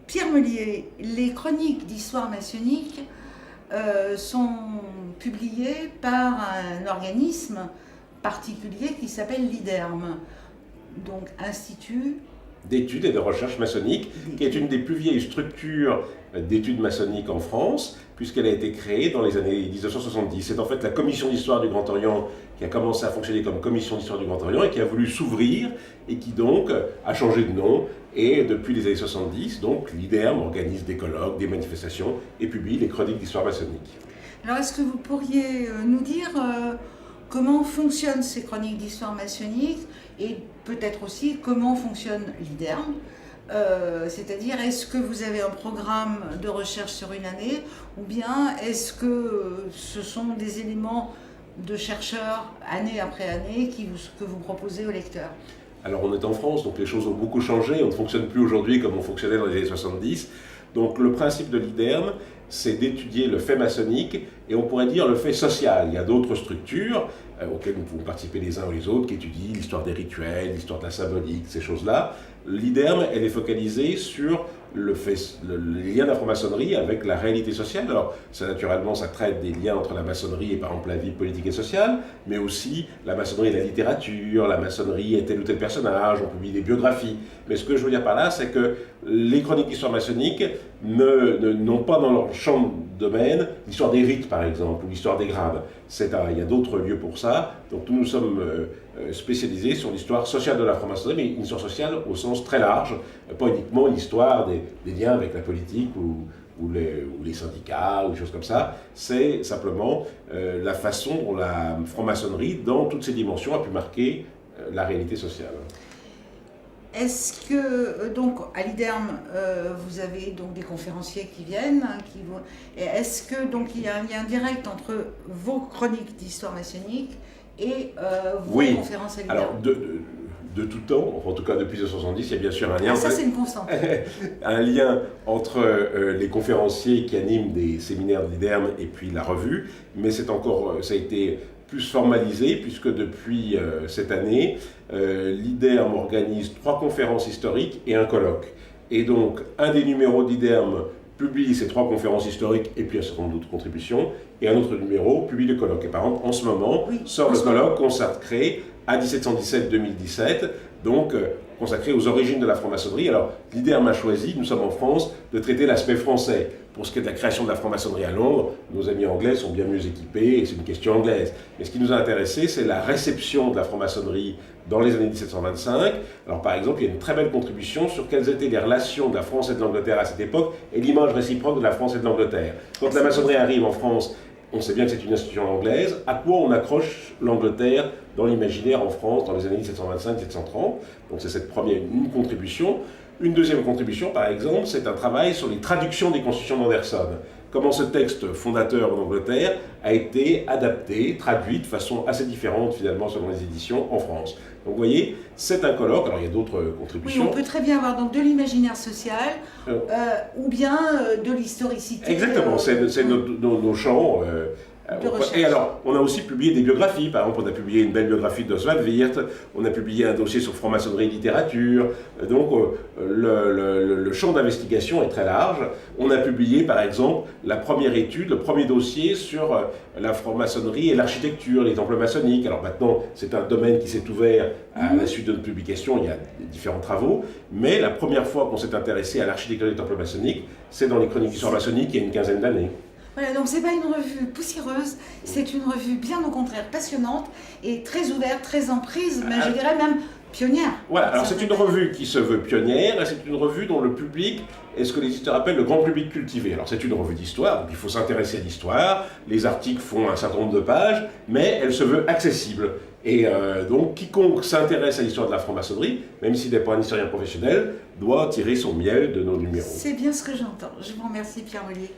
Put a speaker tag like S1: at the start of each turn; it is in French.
S1: Pierre Meulier, les chroniques d'histoire maçonnique sont publiées par un organisme particulier qui s'appelle l'IDERM, donc Institut
S2: d'études et de recherche maçonnique, qui est une des plus vieilles structures d'études maçonniques en France, puisqu'elle a été créée dans les années 1970. C'est en fait la Commission d'histoire du Grand Orient qui a commencé à fonctionner comme Commission d'histoire du Grand Orient et qui a voulu s'ouvrir et qui donc a changé de nom. Et depuis les années 70, donc l'IDERM organise des colloques, des manifestations et publie les chroniques d'histoire maçonnique.
S1: Alors est-ce que vous pourriez nous dire comment fonctionnent ces chroniques d'histoire maçonnique et peut-être aussi comment fonctionne l'IDERM, c'est-à-dire est-ce que vous avez un programme de recherche sur une année ou bien est-ce que ce sont des éléments de chercheurs année après année que vous proposez aux lecteurs?
S2: Alors on est en France, donc les choses ont beaucoup changé, on ne fonctionne plus aujourd'hui comme on fonctionnait dans les années 70. Donc le principe de l'IDERM, c'est d'étudier le fait maçonnique et on pourrait dire le fait social. Il y a d'autres structures auxquelles nous pouvons participer les uns ou les autres qui étudient l'histoire des rituels, l'histoire de la symbolique, ces choses-là. L'IDERM, elle est focalisée sur le lien de la franc-maçonnerie avec la réalité sociale. Alors, naturellement, ça traite des liens entre la maçonnerie et par exemple la vie politique et sociale, mais aussi la maçonnerie et la littérature, la maçonnerie et tel ou tel personnage, on publie des biographies. Mais ce que je veux dire par là, c'est que les chroniques d'histoire maçonnique n'ont pas dans leur champ de domaine l'histoire des rites, par exemple, ou l'histoire des grades. Il y a d'autres lieux pour ça. Donc nous sommes spécialisés sur l'histoire sociale de la franc-maçonnerie, mais une histoire sociale au sens très large, pas uniquement l'histoire des liens avec la politique ou les syndicats ou des choses comme ça. C'est simplement la façon dont la franc-maçonnerie, dans toutes ses dimensions, a pu marquer la réalité sociale.
S1: Est-ce que, donc, à l'IDERM, vous avez donc des conférenciers qui viennent, est-ce que, donc, il y a un lien direct entre vos chroniques d'histoire maçonnique et vos conférences à l'IDERM?
S2: Alors, de tout temps, en tout cas depuis 1970, il y a bien sûr un lien.
S1: Ah, ça c'est une constante.
S2: Un lien entre les conférenciers qui animent des séminaires de l'IDERM et puis la revue, mais ça a été plus formalisé, puisque depuis cette année, l'IDERM organise 3 conférences historiques et un colloque. Et donc, un des numéros d'IDERM publie ces 3 conférences historiques et puis un certain nombre d'autres contributions, et un autre numéro publie le colloque. Et par exemple, en ce moment, sort le colloque consacré à 1717-2017, donc consacré aux origines de la franc-maçonnerie. Alors, l'IDERM a choisi, nous sommes en France, de traiter l'aspect français. Pour ce qui est de la création de la franc-maçonnerie à Londres, nos amis anglais sont bien mieux équipés et c'est une question anglaise. Mais ce qui nous a intéressé, c'est la réception de la franc-maçonnerie dans les années 1725. Alors par exemple, il y a une très belle contribution sur quelles étaient les relations de la France et de l'Angleterre à cette époque et l'image réciproque de la France et de l'Angleterre. Quand la maçonnerie arrive en France, on sait bien que c'est une institution anglaise. À quoi on accroche l'Angleterre dans l'imaginaire en France dans les années 1725-1730 ? Donc c'est une contribution. Une deuxième contribution, par exemple, c'est un travail sur les traductions des constitutions d'Anderson. Comment ce texte fondateur en Angleterre a été adapté, traduit de façon assez différente finalement selon les éditions en France. Donc vous voyez, c'est un colloque, alors il y a d'autres contributions.
S1: Oui, on peut très bien avoir donc de l'imaginaire social ou bien de l'historicité.
S2: Exactement, c'est nos champs. Et alors, on a aussi publié des biographies. Par exemple, on a publié une belle biographie d'Oswald Wirth, on a publié un dossier sur franc-maçonnerie et littérature. Donc, le champ d'investigation est très large. On a publié, par exemple, la première étude, le premier dossier sur la franc-maçonnerie et l'architecture, les temples maçonniques. Alors maintenant, c'est un domaine qui s'est ouvert à la suite de notre publication, il y a différents travaux. Mais la première fois qu'on s'est intéressé à l'architecture des temples maçonniques, c'est dans les chroniques d'histoire maçonnique il y a une quinzaine d'années.
S1: Voilà, donc c'est pas une revue poussiéreuse, c'est une revue bien au contraire passionnante et très ouverte, très en prise, mais je dirais même pionnière.
S2: Voilà, alors c'est une revue qui se veut pionnière et c'est une revue dont le public est ce que les éditeurs appellent le grand public cultivé. Alors c'est une revue d'histoire, donc il faut s'intéresser à l'histoire, les articles font un certain nombre de pages, mais elle se veut accessible. Et donc quiconque s'intéresse à l'histoire de la franc-maçonnerie, même s'il n'est pas un historien professionnel, doit tirer son miel de nos numéros.
S1: C'est bien ce que j'entends. Je vous remercie Pierre Meulier.